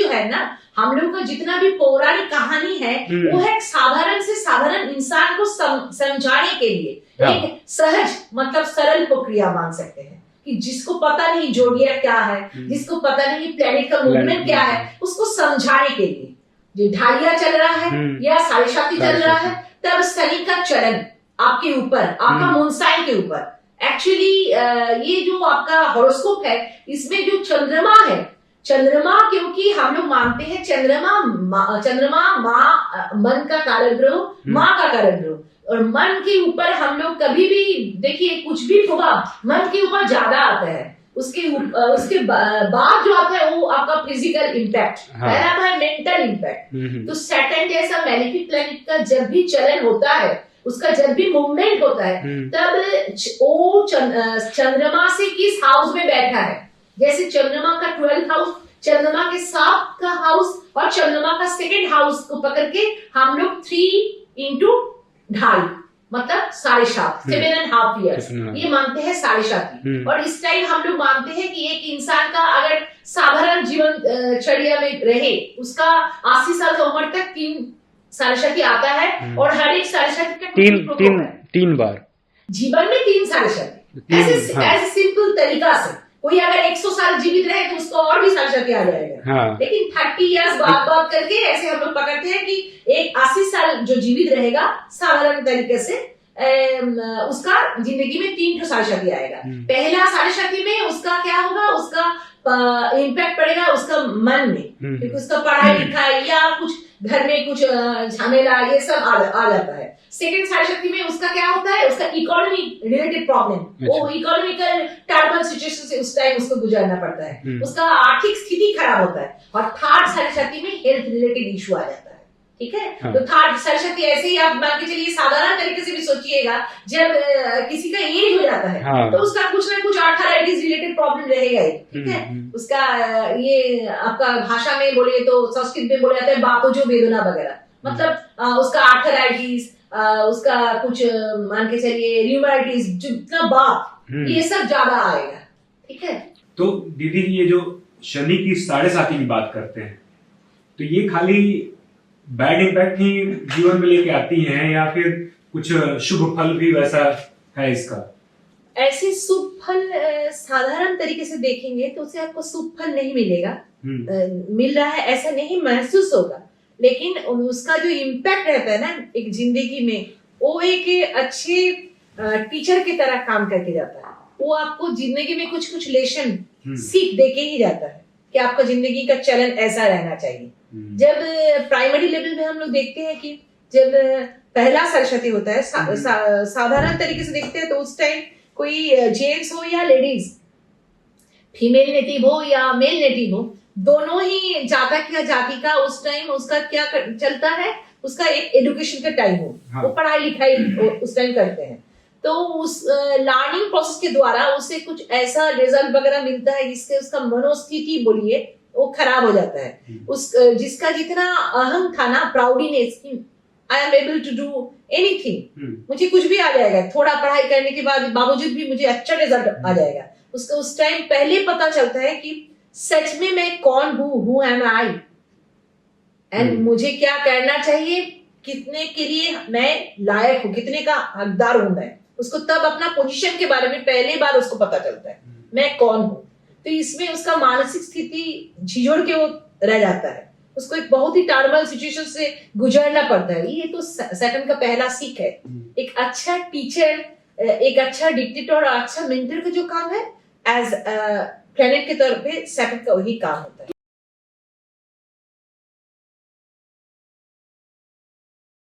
जो है ना, हम लोग का जितना भी पौराणिक कहानी है वो है साधारण से साधारण इंसान को समझाने के लिए एक सहज मतलब सरल प्रक्रिया मान सकते हैं कि जिसको पता नहीं जोडिया क्या है, जिसको पता नहीं प्लेनेट का मूवमेंट क्या है, उसको समझाने के लिए जो ढालिया चल रहा है या साढ़े साथी चल रहा है, तब शनि का चलन आपके ऊपर, आपका मून साइन के ऊपर एक्चुअली ये जो आपका हॉरोस्कोप है इसमें जो चंद्रमा है, चंद्रमा क्योंकि हम लोग मानते हैं चंद्रमा माँ मन का कारक ग्रह, माँ का कारक ग्रह, और मन के ऊपर हम लोग कभी भी देखिए कुछ भी होगा मन के ऊपर ज्यादा आता है, उसके बाद जो आता है वो आपका फिजिकल इम्पैक्ट, पहला आता है मेंटल इम्पैक्ट। तो सैटर्न जैसा मैलेफिक प्लैनेट का जब भी चलन होता है, उसका जब भी मूवमेंट होता है, तब वो चंद्रमा से किस हाउस में बैठा है, जैसे चंद्रमा का 12th हाउस, चंद्रमा के 7 का हाउस और चंद्रमा का 2nd हाउस को पकड़ के हम लोग 3 into 2.5 मतलब 7.5 7.5 years ये मानते हैं 7.5। और इस टाइम हम लोग मानते हैं कि एक इंसान का अगर साधारण जीवन चर्या में रहे, उसका 80 साल का उम्र तक 3 7.5 आता है, और हर एक 7.5 का तीन बार जीवन में 3 7.5 ऐसे सिंपल तरीका से कोई अगर 100 साल जीवित रहे तो उसको और भी 7.5 आ जाएगा। लेकिन 30 इयर्स बात करके ऐसे हम लोग पकड़ते हैं कि एक 80 साल जो जीवित रहेगा साधारण तरीके से उसका जिंदगी में 3 7.5 आएगा। पहला 7.5 में उसका क्या होगा, उसका इम्पैक्ट पड़ेगा उसका मन में, क्योंकि उसका पढ़ाई लिखाई या कुछ घर में कुछ झमेला ये सब आ जाता है। 2nd 7.5 में उसका क्या होता है, उसका इकोनॉमी रिलेटेड प्रॉब्लम, वो इकोनॉमिकल टर्बल सिचुएशन से उस टाइम उसको गुजरना पड़ता है, उसका आर्थिक स्थिति खराब होता है। और 3rd 7.5 में हेल्थ रिलेटेड इशू आ जाता है, ठीक है। तो 3rd 7.5 ऐसे ही आप मान के चलिए, साधारण तरीके से भी सोचिएगा, जब किसी का एज हो जाता है तो उसका कुछ ना कुछ आर्थराइटिस रिलेटेड प्रॉब्लम रहेगा ही, ठीक है। उसका ये आपका भाषा में बोले तो संस्कृत में बोले जाता है बातोजो वेदना वगैरह, मतलब उसका आर्थराइटिस, उसका कुछ मान के चलिए र्यूमाटिस, जितना बात ये सब ज्यादा आएगा, ठीक है। तो दीदी ये जो शनि की 7.5 की बात करते हैं, तो ये खाली बैड इम्पैक्ट ही जीवन में लेके आती हैं या फिर कुछ शुभ फल भी वैसा है इसका? ऐसे शुभ फल साधारण तरीके से देखेंगे तो उसे आपको शुभ फल नहीं मिलेगा, मिल रहा है ऐसा नहीं महसूस होगा, लेकिन उसका जो इम्पैक्ट रहता है ना एक जिंदगी में, वो एक अच्छे टीचर की तरह काम करके जाता है। वो आपको जिंदगी में कुछ कुछ लेसन सीख देके ही जाता है कि आपका जिंदगी का चलन ऐसा रहना चाहिए। जब प्राइमरी लेवल में हम लोग देखते हैं कि जब पहला 7.5 होता है, साधारण तरीके से देखते हैं तो उस टाइम कोई जेंट्स हो या लेडीज, फीमेल नेटिव हो या मेल नेटिव हो, दोनों ही जातक या जाति का उस टाइम उसका क्या चलता है, उसका एक एजुकेशन का टाइम हो, वो पढ़ाई लिखाई उस टाइम करते हैं, तो उस लर्निंग प्रोसेस के द्वारा उसे कुछ ऐसा रिजल्ट वगैरह मिलता है जिससे उसका मनोस्थिति बोलिए वो खराब हो जाता है। उस जिसका जितना अहम था ना, proudiness, I am able to do anything, मुझे कुछ भी आ जाएगा, थोड़ा पढ़ाई करने के बाद बावजूद भी मुझे अच्छा रिजल्ट आ जाएगा, उसका उस टाइम पहले पता चलता है कि सच में मैं कौन हूँ, हु एम आई, एंड मुझे क्या करना चाहिए, कितने के लिए मैं लायक हूँ, कितने का हकदार हूं मैं, उसको तब अपना पोजीशन के बारे में पहली बार उसको पता चलता है मैं कौन हूँ। तो इसमें उसका मानसिक स्थिति झिझोड़ के वो रह जाता है, उसको एक बहुत ही टर्मल सिचुएशन से गुजरना पड़ता है। ये तो सैटर्न का पहला सीख है। एक अच्छा टीचर, एक अच्छा डिक्टेटर और अच्छा मेंटर का जो काम है एज प्लेनेट के तौर पे सैटर्न का वही काम होता है।